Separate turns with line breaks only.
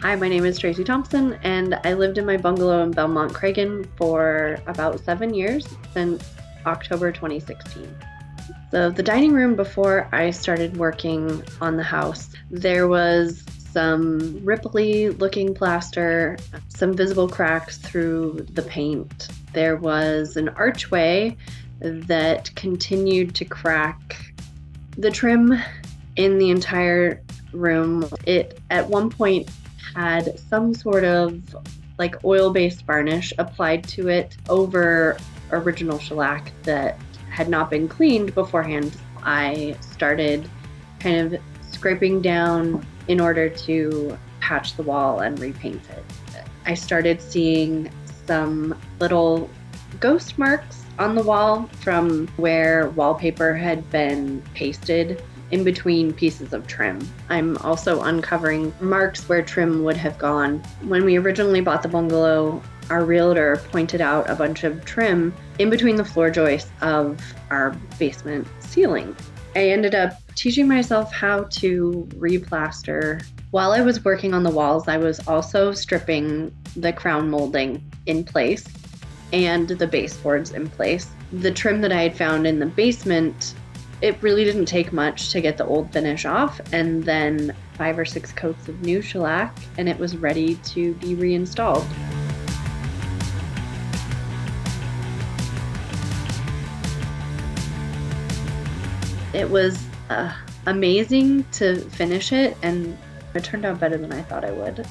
Hi, my name is Tracie Thompson, and I lived in my bungalow in Belmont Cragen for about 7 years since October 2016. So, the dining room before I started working on the house, there was some ripply looking plaster, some visible cracks through the paint. There was an archway that continued to crack. The trim in the entire room, it at one point had some sort of like oil-based varnish applied to it over original shellac that had not been cleaned beforehand. I started kind of scraping down in order to patch the wall and repaint it. I started seeing some little ghost marks on the wall from where wallpaper had been pasted in between pieces of trim. I'm also uncovering marks where trim would have gone. When we originally bought the bungalow, our realtor pointed out a bunch of trim in between the floor joists of our basement ceiling. I ended up teaching myself how to replaster. While I was working on the walls, I was also stripping the crown molding in place and the baseboards in place. The trim that I had found in the basement, it really didn't take much to get the old finish off, and then 5 or 6 coats of new shellac, and it was ready to be reinstalled. It was amazing to finish it, and it turned out better than I thought it would.